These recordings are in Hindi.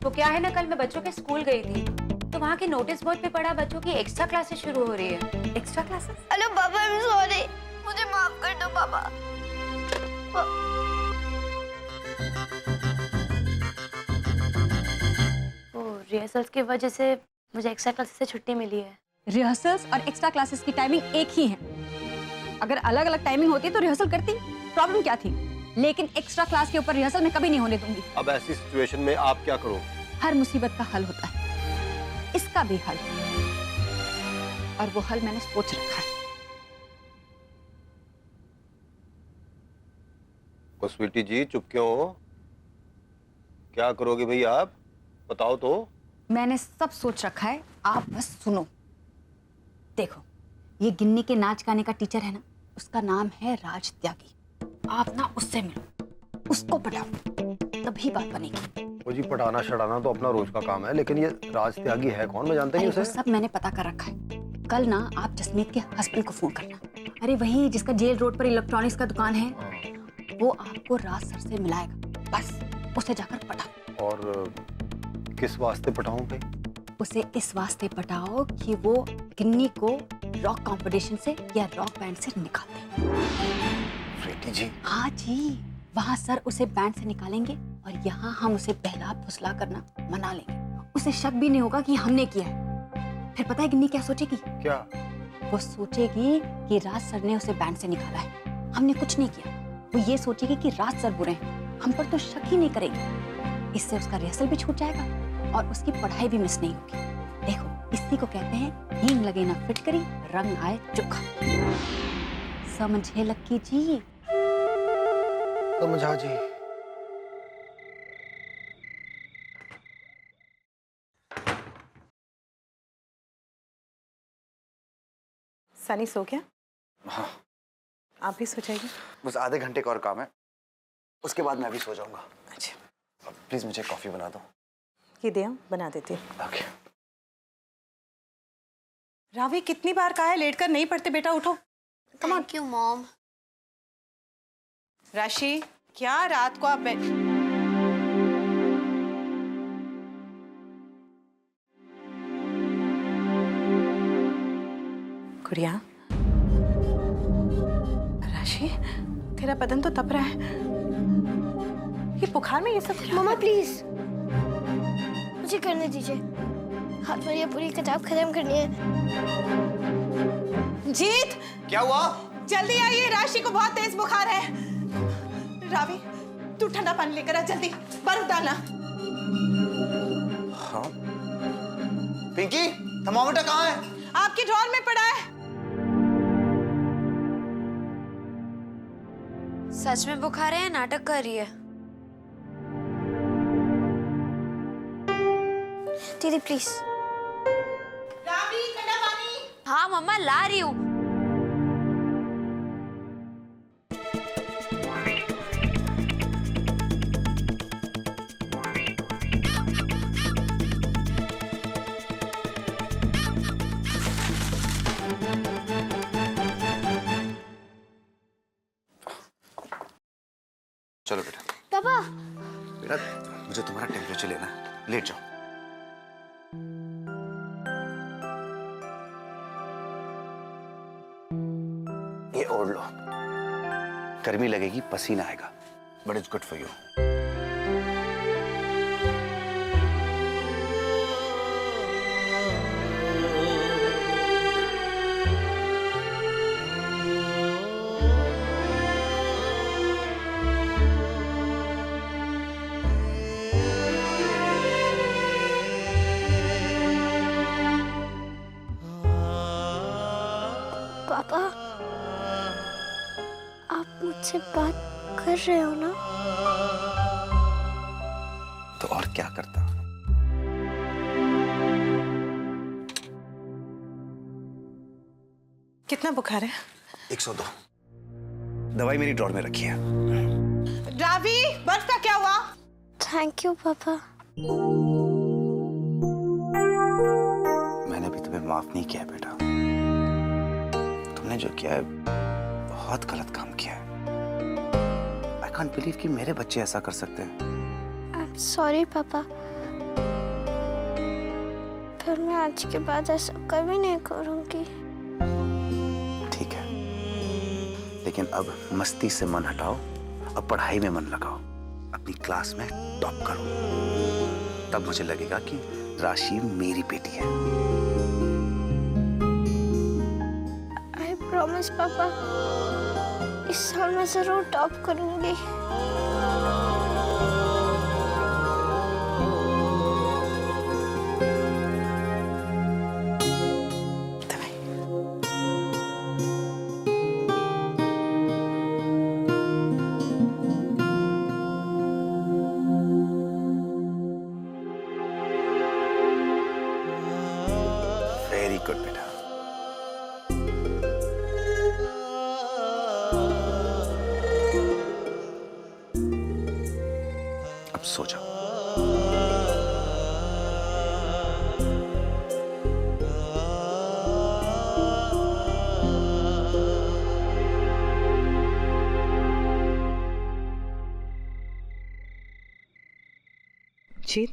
वो क्या है ना, कल मैं बच्चों के स्कूल गई थी तो वहाँ के नोटिस बोर्ड पे पढ़ा बच्चों की एक्स्ट्रा क्लासेस शुरू हो रही है। Extra classes? हेलो पापा, आई एम सॉरी, मुझे माफ कर दो पापा। रिहर्सल्स की वजह से मुझे एक्स्ट्रा क्लासेस से छुट्टी मिली है। रिहर्सल्स और एक्स्ट्रा क्लासेस की टाइमिंग एक ही है। अगर अलग अलग टाइमिंग होती तो रिहर्सल करती, प्रॉब्लम क्या थी? लेकिन एक्स्ट्रा क्लास के ऊपर रिहर्सल मैं कभी नहीं होने दूंगी। अब ऐसी सिचुएशन में आप क्या करो? हर मुसीबत का हल होता है, इसका भी हल, और वो हल मैंने सोच रखा है। ओ स्वीटी जी, चुप क्यों हो? क्या करोगे भाई आप? बताओ तो। मैंने सब सोच रखा है, आप बस सुनो। देखो, ये गिन्नी के नाच गाने का टीचर है ना, उसका नाम है राज त्यागी। आप ना उससे मिलो, उसको पढ़ाओ, तभी बात बनेगी। वो जी पढ़ाना छड़ाना तो अपना रोज का काम है, लेकिन ये राज त्यागी है कौन? मैं जानता नहीं वो उसे। सब मैंने पता कर रखा है। कल ना आप जसमीत के हस्बैंड को फोन करना। अरे वही जिसका जेल रोड पर इलेक्ट्रॉनिक्स का दुकान है, वो आपको राज सर से मिलाएगा। बस उसे जाकर पटाओ। और किस वास्ते पटाऊं भाई? उसे इस वास्ते पटाओ कि वो गिन्नी को रॉक कंपटीशन से या रॉक बैंड से निकाल दे। स्वीटी जी। हाँ जी, वहाँ सर उसे बैंड से निकालेंगे और यहाँ हम उसे बहला फुसला करना मना लेंगे। उसे शक भी नहीं होगा कि हमने किया है। फिर पता है गिन्नी क्या सोचेगी? क्या? वो सोचेगी कि राज सर ने उसे बैंड से निकाला है, हमने कुछ नहीं किया। वो ये सोचेगी कि राज सर बुरे हैं, हम पर तो शक ही नहीं करेगी। इससे उसका रिहर्सल भी छूट जाएगा और उसकी पढ़ाई भी मिस नहीं होगी। देखो, इसी को कहते हैं हींग लगे ना फिटकरी, रंग आए चोखा। समझे लक्की जी? समझा जी। सनी सो गया? हाँ, आप भी सो जाइए। बस आधे घंटे का और काम है, उसके बाद मैं भी सो जाऊंगा। अच्छा, प्लीज मुझे कॉफी बना दो। ये दे, बना देती हूँ। ओके। रावी, कितनी बार कहा है लेट कर नहीं पढ़ते बेटा, उठो। Thank you mom. राशि, क्या रात को आप गुड़िया, राशि, तेरा बदन तो तप रहा है। ये बुखार में ये सब क्या? मम्मा प्लीज मुझे करने दीजिए, हाथ पर ये पूरी किताब खत्म करनी है। जीत, क्या हुआ? जल्दी आइए, राशि को बहुत तेज बुखार है। रावी, तू ठंडा पानी लेकर आ, जल्दी बर्फ डालना। हाँ। पिंकी, थर्मामीटर कहाँ है? आपकी ड्रॉर में पड़ा है। सच में बुखार है या नाटक कर रही है? दीदी प्लीज। रावी, ठंडा पानी। हाँ मम्मा, ला रही हूँ। चलो बेटा। पापा, बेटा, मुझे तुम्हारा टेम्परेचर लेना है, लेट जाओ। ये ओढ़ लो, गर्मी लगेगी, पसीना आएगा, but it's good for you. पापा, आप मुझसे बात कर रहे हो ना? तो और क्या करता? कितना बुखार है? 102। दवाई मेरी ड्रॉर में रखी है। रावी, बर्फ का क्या हुआ? थैंक यू पापा। मैंने भी तुम्हें माफ नहीं किया बेटा। तुमने जो किया है बहुत गलत काम किया है। आई कांट बिलीव कि मेरे बच्चे ऐसा कर सकते हैं। आई एम सॉरी पापा। फिर मैं आज के बाद ऐसा कभी नहीं करूंगी। ठीक है, लेकिन अब मस्ती से मन हटाओ, अब पढ़ाई में मन लगाओ, अपनी क्लास में टॉप करो, तब मुझे लगेगा कि राशि मेरी बेटी है। आई प्रॉमिस पापा, इस साल मैं जरूर टॉप करूंगी। वेरी गुड बेटा। अब सो जाओ। जीत,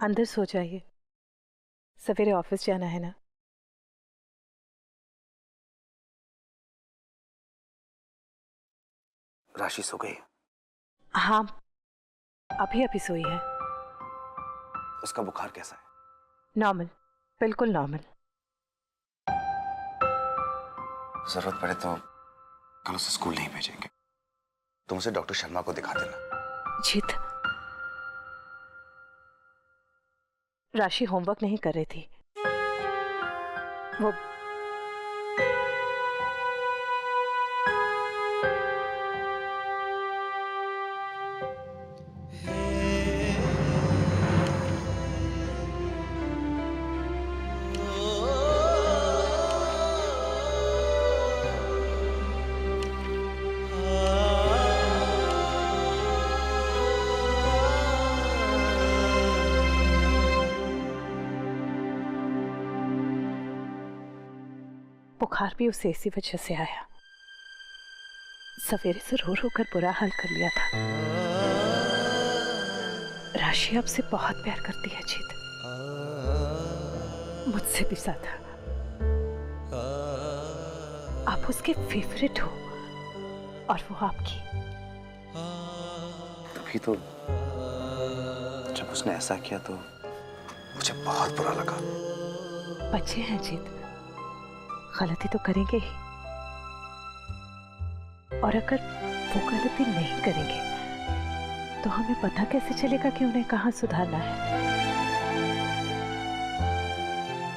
अंदर सो जाइए, सवेरे ऑफिस जाना है ना। राशि सो गई? हाँ, अभी अभी सोई है। उसका बुखार कैसा है? नॉर्मल, बिल्कुल नॉर्मल। जरूरत पड़े तो कल उसे स्कूल नहीं भेजेंगे, तुम उसे डॉक्टर शर्मा को दिखा देना। जीत, राशि होमवर्क नहीं कर रही थी, वो बुखार भी उसे इसी वजह से आया। सवेरे से रो रो कर बुरा हाल कर लिया था। राशि आपसे बहुत प्यार करती है जीत, मुझसे भी ज्यादा। आप उसके फेवरेट हो और वो आपकी। तभी तो जब उसने ऐसा किया तो मुझे बहुत बुरा लगा। बच्चे हैं जीत, गलती तो करेंगे ही, और अगर वो गलती नहीं करेंगे तो हमें पता कैसे चलेगा कि उन्हें कहाँ सुधारना है।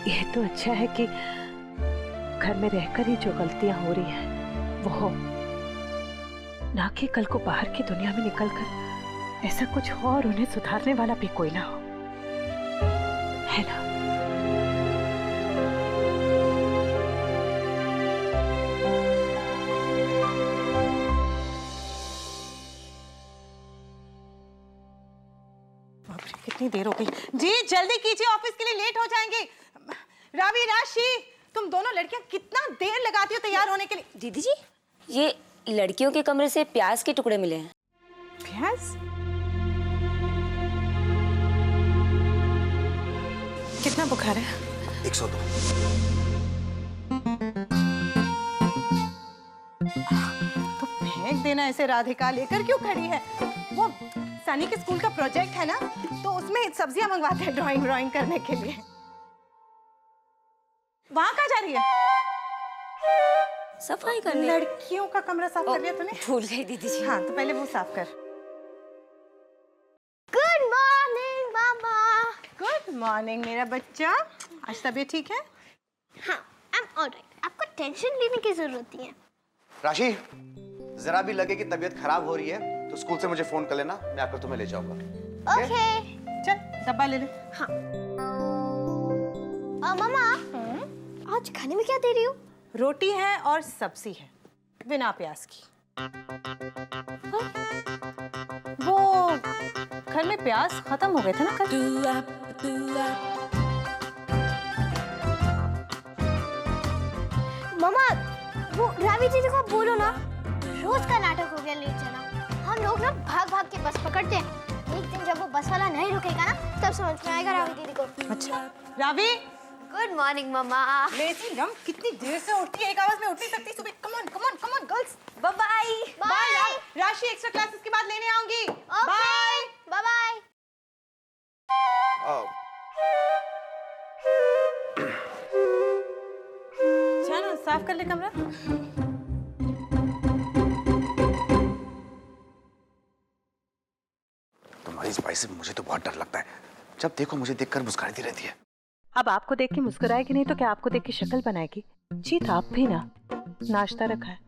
यह तो अच्छा है कि घर में रहकर ही जो गलतियां हो रही हैं वो हो, ना कि कल को बाहर की दुनिया में निकलकर ऐसा कुछ हो और उन्हें सुधारने वाला भी कोई ना हो, है ना? कितनी देर हो गई जी, जल्दी कीजिए, ऑफिस के लिए लेट हो जाएंगे। रावी, राशि, तुम दोनों लड़कियां कितना देर लगाती हो तैयार होने के लिए। दीदी जी, ये लड़कियों के कमरे से प्याज के टुकड़े मिले हैं। प्याज? कितना बुखार है? 102। तो फेंक देना ऐसे। राधिका लेकर क्यों खड़ी है? वो सनी के स्कूल का प्रोजेक्ट है ना, तो उसमें सब्जियां मंगवाते हैं ड्राइंग करने के लिए। वहां कहाँ जा रही है? सफाई करने। लड़कियों का कमरा साफ कर लिया तूने? भूल गई दीदी जी। हाँ, तो पहले वो साफ कर। गुड मॉर्निंग मामा। गुड मॉर्निंग मेरा बच्चा, आज तबीयत ठीक है? हाँ, आई एम ऑलराइट। आपको टेंशन लेने की जरूरत नहीं है। राशि, जरा भी लगे कि तबीयत खराब हो रही है तो स्कूल से मुझे फोन कर लेना, मैं आकर तुम्हें ले जाऊंगा। ओके। चल डब्बा ले ले। हाँ। मामा, आज खाने में क्या दे रही हो? रोटी है और सब्जी है, बिना प्याज की। वो घर में प्याज खत्म हो गए थे ना कल। मामा, वो रावी दीदी को बोलो ना, रोज का नाटक हो गया लेट जाना। हम लोग ना भाग भाग के बस पकड़ते हैं। एक दिन जब वो बस वाला नहीं रुकेगा ना, तब समझ में आएगा रावी दीदी को। अच्छा रावी। गुड मॉर्निंग मम्मा। लेजी रम कितनी देर से उठती है, एक आवाज में उठ नहीं सकती सुबह। Come on come on come on girls. Bye bye. Bye. Rashi extra classes के बाद लेने आऊंगी। Bye bye bye. चलो साफ कर ले कमरा। तुम्हारी स्पाइस से मुझे तो बहुत डर लगता है। जब देखो मुझे देखकर मुस्कुराती रहती है। अब आपको देख के मुस्कुराएगी नहीं तो क्या आपको देख के शक्ल बनाएगी? जीत आप भी ना। नाश्ता रखा है।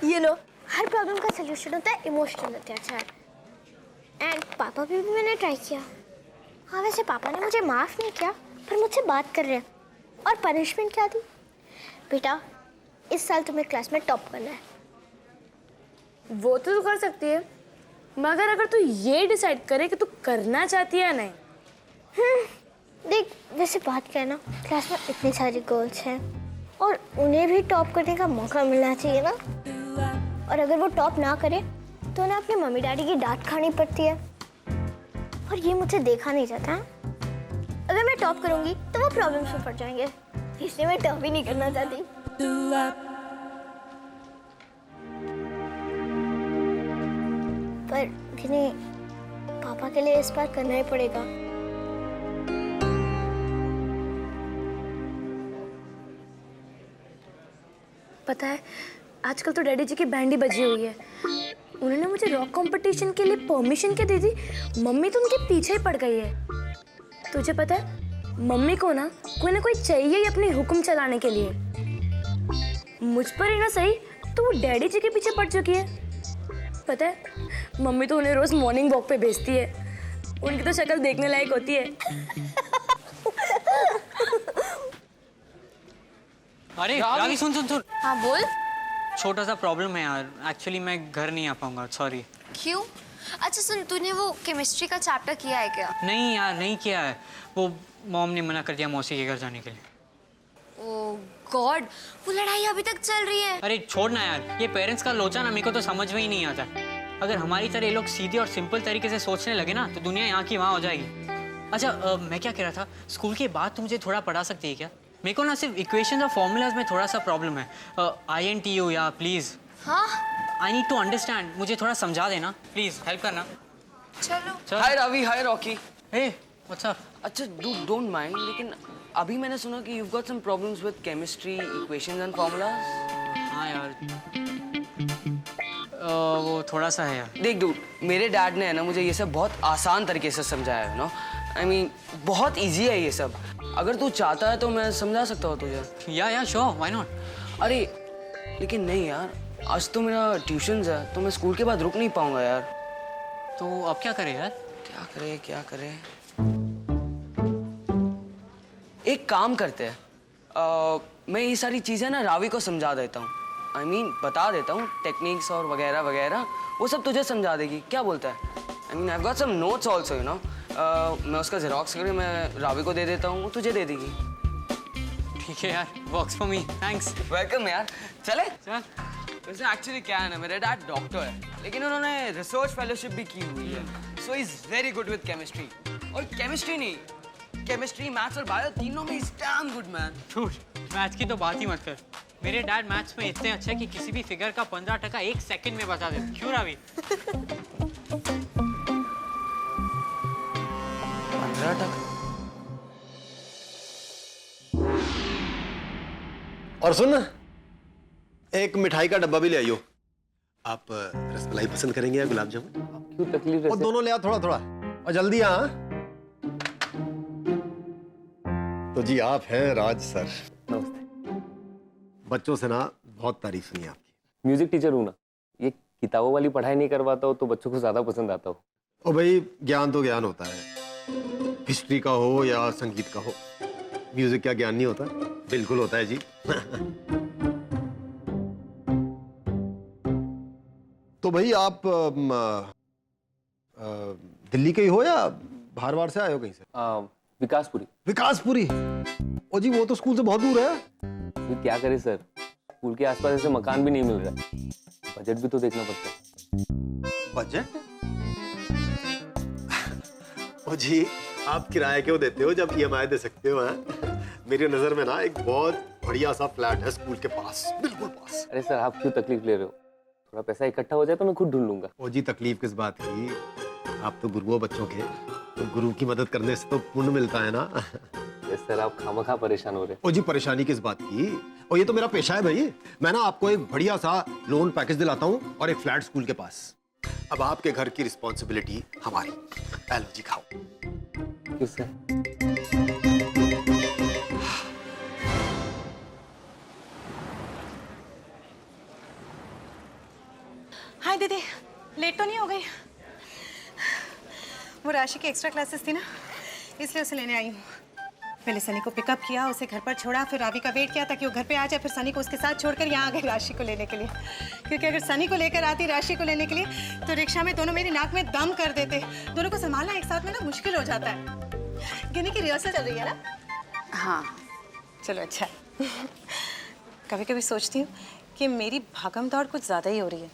ये लो, हर प्रॉब्लम का सलूशन होता है इमोशनल अटैचमेंट। एंड पापा भी मैंने ट्राई किया। हाँ वैसे पापा ने मुझे माफ़ नहीं किया, पर मुझसे बात कर रहे हैं। और पनिशमेंट क्या दी? बेटा इस साल तुम्हें क्लास में टॉप करना है। वो तो तू कर सकती है, मगर अगर तू ये डिसाइड करे कि तू करना चाहती है या नहीं। देख वैसे बात क्या है ना, क्लास में इतनी सारी गर्ल्स हैं और उन्हें भी टॉप करने का मौका मिलना चाहिए ना। और अगर वो टॉप ना करे तो ना अपने मम्मी डैडी की डांट खानी पड़ती है। और ये मुझसे देखा नहीं जाता है। अगर मैं टॉप करूंगी तो वो प्रॉब्लम्स में पड़ जाएंगे, इसलिए मैं टॉप ही नहीं करना चाहती। पर जिन्हें पापा के लिए इस बार करना ही पड़ेगा। पता है आजकल तो डैडी जी की बैंड ही बजी हुई है। उन्होंने मुझे रॉक कंपटीशन के लिए परमिशन क्या दी थी, मम्मी तो उनके पीछे ही पड़ गई है। तुझे पता है मम्मी को ना कोई चाहिए ही अपने हुक्म चलाने के लिए। मुझ पर ही ना सही तो वो डैडी जी के पीछे पड़ चुकी है। पता है मम्मी तो उन्हें रोज मॉर्निंग वॉक पे भेजती है। उनकी तो शक्ल देखने लायक होती है। अरे रावी सुन सुन सुन। हाँ बोल। छोटा सा प्रॉब्लम है यार, एक्चुअली मैं घर नहीं आ पाऊंगा, सॉरी। क्यों? अच्छा सुन, तूने वो केमिस्ट्री का चैप्टर किया है क्या? नहीं यार नहीं किया है, वो मॉम ने मना कर दिया मौसी के घर जाने के लिए। ओह गॉड, वो लड़ाई अभी तक चल रही है। अरे छोड़ ना यार, ये पेरेंट्स का लोचा ना मेरे को तो समझ में ही नहीं आता। अगर हमारी तरह ये लोग सीधे और सिंपल तरीके से सोचने लगे ना तो दुनिया यहाँ की वहाँ हो जाएगी। अच्छा मैं क्या कह रहा था, स्कूल के बाद तू मुझे थोड़ा पढ़ा सकती है क्या? मेरे को ना सिर्फ इक्वेशन और फॉर्मूलाज में थोड़ा सा प्रॉब्लम है। INTU या प्लीज। हाँ आई नीड टू अंडरस्टैंड, मुझे थोड़ा समझा देना प्लीज, हेल्प करना। चलो। Hi Raavi, hi Rocky. Hey what's up? अच्छा डूड डोंट माइंड, लेकिन अभी मैंने सुना कि you've got some problems with chemistry, equations and formulas. हाँ यार वो थोड़ा सा है यार। देख डूड, मेरे डैड ने है ना मुझे ये सब बहुत आसान तरीके से समझाया है, नो आई मीन बहुत इजी है ये सब। अगर तू चाहता है तो मैं समझा सकता हूँ तुझे। या श्योर, व्हाई नॉट। अरे लेकिन नहीं यार, आज तो मेरा ट्यूशन्स है तो मैं स्कूल के बाद रुक नहीं पाऊंगा यार। तो अब क्या करें यार? क्या करे क्या करे, एक काम करते हैं, मैं ये सारी चीज़ें ना रावी को समझा देता हूँ। आई मीन बता देता हूँ टेक्निक्स और वगैरह वगैरह, वो सब तुझे समझा देगी। क्या बोलता है? I mean I have got some notes also you know. मैं उसका जेरोक्स करके मैं रावी को दे देता हूँ, वो तुझे दे देगी। ठीक है यार, works for me, thanks. Welcome यार, चले। चल। वैसे एक्चुअली क्या है ना, मेरे डैड डॉक्टर है लेकिन उन्होंने रिसर्च फेलोशिप भी की हुई है, so is very good with chemistry. और केमिस्ट्री नहीं, केमिस्ट्री मैथ्स और बायो तीनों में इज डैम गुड मैन। छूट मैथ्स की तो बात ही मत कर। मेरे डैड मैथ्स में इतने अच्छे कि किसी भी फिगर का 15% 1 सेकंड में बता देते। क्यों रावी? 15%। और सुन, एक मिठाई का डब्बा भी ले आइयो। आप रसमलाई पसंद करेंगे या गुलाब जामुन? क्यों तकलीफ? और दोनों ले आओ थोड़ा थोड़ा, और जल्दी हाँ। तो जी आप हैं राज सर। नमस्ते। बच्चों से ना बहुत तारीफ सुनी आपकी। म्यूजिक टीचर हूँ ना, ये किताबों वाली पढ़ाई नहीं करवाता हो तो बच्चों को ज्यादा पसंद आता हो। ओ भाई, ज्ञान तो ज्ञान होता है, हिस्ट्री का हो या संगीत का हो। म्यूजिक क्या ज्ञान नहीं होता? बिल्कुल होता है जी। तो भाई आप दिल्ली के ही हो या बाहर बाहर से आए हो कहीं से? विकासपुरी। विकासपुरी? ओ जी वो तो स्कूल से बहुत दूर है। ये क्या करे सर, स्कूल के आसपास ऐसे मकान भी नहीं मिल रहा, बजट भी तो देखना पड़ता है। बजट? ओ जी आप किराया क्यों देते हो जब EMI दे सकते हो? मेरी नजर में ना एक बहुत बढ़िया सा फ्लैट है स्कूल के पास, बिल्कुल पास। अरे सर आप क्यों तकलीफ ले रहे हो, थोड़ा पैसा इकट्ठा हो जाए तो मैं खुद ढूंढ लूंगा। ओ जी तकलीफ किस बात की, आप तो गुरु हो बच्चों के, तो गुरु की मदद करने से तो पुण्य मिलता है ना। सर आप खामखा परेशान हो रहे। ओ जी परेशानी किस बात की, और ये तो मेरा पेशा है भाई। मैं ना आपको एक बढ़िया सा लोन पैकेज दिलाता हूँ और एक फ्लैट स्कूल के पास। अब आपके घर की रिस्पॉन्सिबिलिटी हमारी। लो जी खाओ। क्यों सर? हाय दीदी, लेट तो नहीं हो गई? वो राशि की एक्स्ट्रा क्लासेस थी ना, इसलिए उसे लेने आई हूँ। पहले सनी को पिकअप किया, उसे घर पर छोड़ा, फिर रावी का वेट किया ताकि वो घर पे आ जाए, फिर सनी को उसके साथ छोड़कर यहाँ आ गई राशि को लेने के लिए। क्योंकि अगर सनी को लेकर आती राशि को लेने के लिए तो रिक्शा में दोनों मेरी नाक में दम कर देते। दोनों को संभालना एक साथ में ना मुश्किल हो जाता है। गिनी की रिहर्सल चल रही है ना? हाँ। चलो अच्छा। कभी कभी सोचती हूँ कि मेरी भागम दौड़ कुछ ज़्यादा ही हो रही है,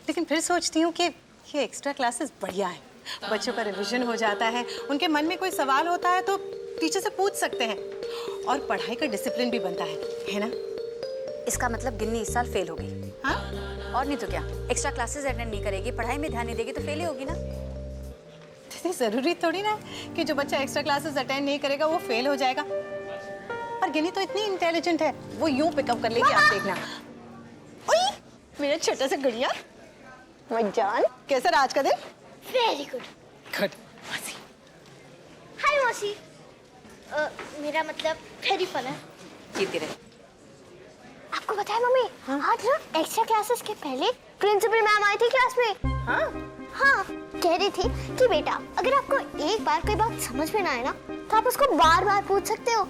लेकिन फिर सोचती हूँ कि ये एक्स्ट्रा क्लासेस बढ़िया है। बच्चों का रिवीजन हो जाता है, उनके मन में कोई सवाल होता है तो टीचर से पूछ सकते हैं, और पढ़ाई का डिसिप्लिन भी बनता है ना? इसका मतलब गिन्नी इस साल फेल होगी। हाँ? और नहीं तो क्या, एक्स्ट्रा क्लासेस अटेंड नहीं करेगी, पढ़ाई में ध्यान नहीं देगी तो फेल ही होगी ना। दीदी जरूरी थोड़ी ना कि जो बच्चा एक्स्ट्रा क्लासेस अटेंड नहीं करेगा वो फेल हो जाएगा। और गिनी तो इतनी इंटेलिजेंट है, वो यूं पिकअप कर लेगी, आप देखना। ओए, मेरा छोटा सा गुड़िया, मैं जान, कैसा रहा आज का दिन? Very good. गुड। हाय मौसी। मेरा मतलब वेरी फन है। जीती रहे। आपको पता है मम्मी, आज ना एक्स्ट्रा क्लासेस के पहले प्रिंसिपल मैम आई थी क्लास में। हाँ, कह रही थी कि बेटा अगर आपको एक बार कोई बात समझ में ना आए ना तो आप उसको बार बार पूछ सकते हो।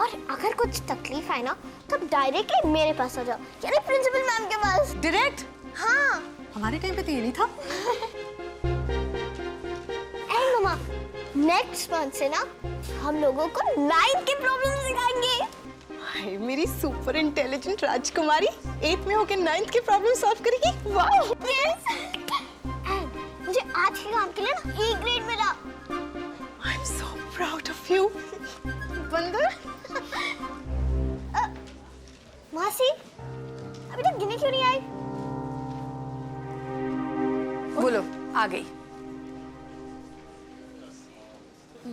और अगर कुछ तकलीफ आए ना तो डायरेक्टली मेरे पास आ जाओ, यानी प्रिंसिपल मैम के पास डायरेक्ट। हाँ, हमारे टाइम पे तो ये नहीं था। एंड मम्मा, नेक्स्ट मंथ से ना हम लोगों को 9th की प्रॉब्लम सिखाएंगे। हाय मेरी सुपर इंटेलिजेंट राजकुमारी 8th में होकर 9th की प्रॉब्लम सॉल्व करेगी। वाह! यस। एंड मुझे आज के काम के लिए ना A ग्रेड मिला। I am so proud of you. बंदर। मासी, अभी तक गिनी क्यों नहीं आई? बोलो, आ गई।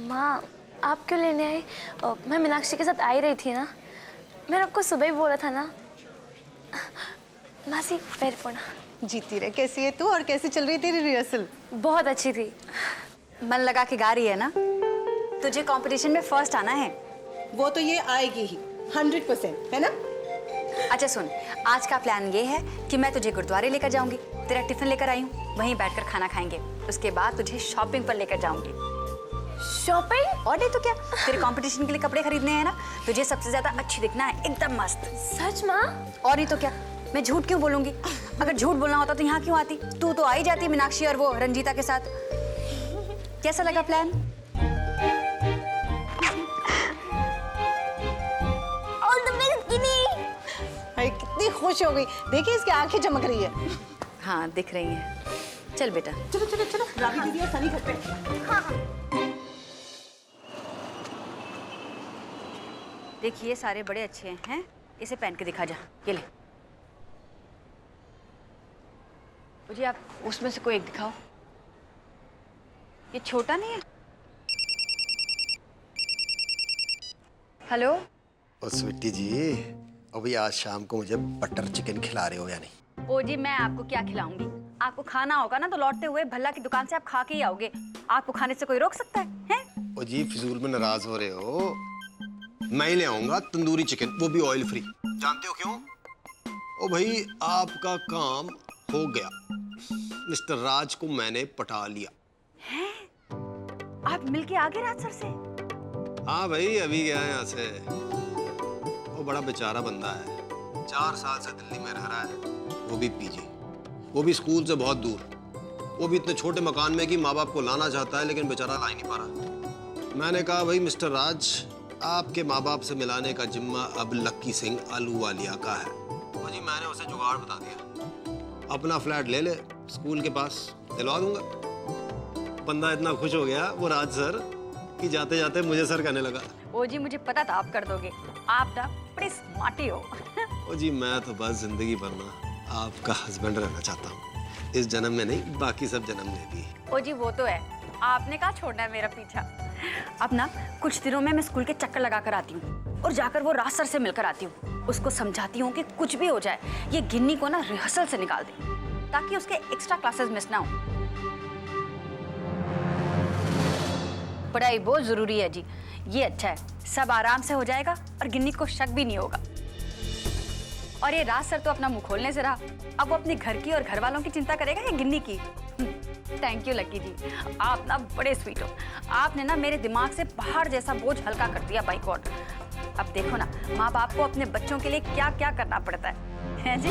माँ, आप क्यों लेने आई? मैं मीनाक्षी के साथ आ ही रही थी ना। मैंने आपको सुबह ही बोला था ना। मासी, पैर पड़ा। जीती रहे। कैसी है तू और कैसी चल रही है तेरी रिहर्सल? बहुत अच्छी थी। मन लगा के गा रही है ना? तुझे कंपटीशन में फर्स्ट आना है। वो तो ये आएगी ही 100%, है ना? अच्छा सुन, आज का प्लान ये है कि मैं तुझे गुरुद्वारे लेकर जाऊंगी, तेरा टिफिन लेकर आई हूँ, वहीं बैठकर खाना खाएंगे। उसके बाद तुझे शॉपिंग पर लेकर जाऊंगी। शॉपिंग? और नहीं तो क्या, तेरे कंपटीशन के लिए कपड़े खरीदने हैं ना, तुझे सबसे ज्यादा अच्छी दिखना है, एकदम मस्त। सच माँ? और नहीं तो क्या, मैं झूठ क्यों बोलूंगी? अगर झूठ बोलना होता तो यहाँ क्यों आती? तू तो आ ही जाती मीनाक्षी और वो रंजीता के साथ। कैसा लगा प्लान? कितनी खुश हो गई, देखिए इसकी आंखें चमक रही है। हाँ दिख रही हैं। चल बेटा, चलो चलो चलो, रावी दीदी और सनी घर पे। हाँ। देखिए ये सारे बड़े अच्छे हैं, इसे पहन के दिखा जा। ये ले। मुझे आप उसमें से कोई एक दिखाओ। ये छोटा नहीं है? हेलो। ओ स्वीटी जी, अभी आज शाम को मुझे बटर चिकन खिला रहे हो या नहीं? ओ जी, मैं आपको क्या खिलाऊंगी? आपको खाना होगा ना तो लौटते हुए भल्ला की दुकान से आप खा के ही आओगे। आपको खाने से कोई रोक सकता है? हैं? ओ जी फिजूल में नाराज हो रहे हो। मैं ही ले आऊंगा तंदूरी चिकन, वो भी ऑयल फ्री। जानते हो क्यों? ओ भाई आपका काम हो गया, मिस्टर राज को मैंने पटा लिया। हैं? आप मिलके आ गए राज सर से? हाँ भाई, अभी गया यहाँ से। वो बड़ा बेचारा बंदा है, 4 साल से दिल्ली में रह रहा है, वो भी पीजी, वो भी स्कूल से बहुत दूर। वो भी इतने छोटे मकान में कि माँ बाप को लाना चाहता है लेकिन बेचारा ला ही नहीं पा रहा। मैंने कहा भाई मिस्टर राज, आपके माँ बाप से मिलाने का जिम्मा अब लक्की सिंह आलूवालिया का है। तो जी मैंने उसे जुगाड़ बता दिया, अपना फ्लैट ले ले स्कूल के पास, दिलवा दूंगा। बंदा इतना खुश हो गया वो राज सर कि जाते जाते मुझे सर कहने लगा। ओ जी मुझे पता था आप कर दोगे, आप ना बड़े स्मार्टी हो। ओ जी मैं तो बस जिंदगी भर ना आपका हस्बैंड रहना चाहता हूँ, इस जन्म में नहीं बाकी सब जन्म में भी। ओ जी वो तो है, आपने कहा छोड़ना है मेरा पीछा। अब ना कुछ दिनों में मैं स्कूल के चक्कर लगा कर आती हूँ और जाकर वो राज सर से मिलकर आती हूँ। उसको समझाती हूँ कि कुछ भी हो जाए ये गिन्नी को ना रिहर्सल से निकाल दे ताकि उसके एक्स्ट्रा क्लासेस मिस ना हो। पढ़ाई बहुत जरूरी है जी, ये अच्छा है, सब आराम से हो जाएगा और गिन्नी को शक भी नहीं होगा। और ये राज सर तो अपना मुंह खोलने से रहा, अब वो अपने घर की और घर वालों की चिंता करेगा या गिन्नी की। थैंक यू लक्की जी, आप ना बड़े स्वीट हो। आपने ना मेरे दिमाग से पहाड़ जैसा बोझ हल्का कर दिया बाई गॉड। अब देखो ना माँ बाप को अपने बच्चों के लिए क्या क्या करना पड़ता है जी।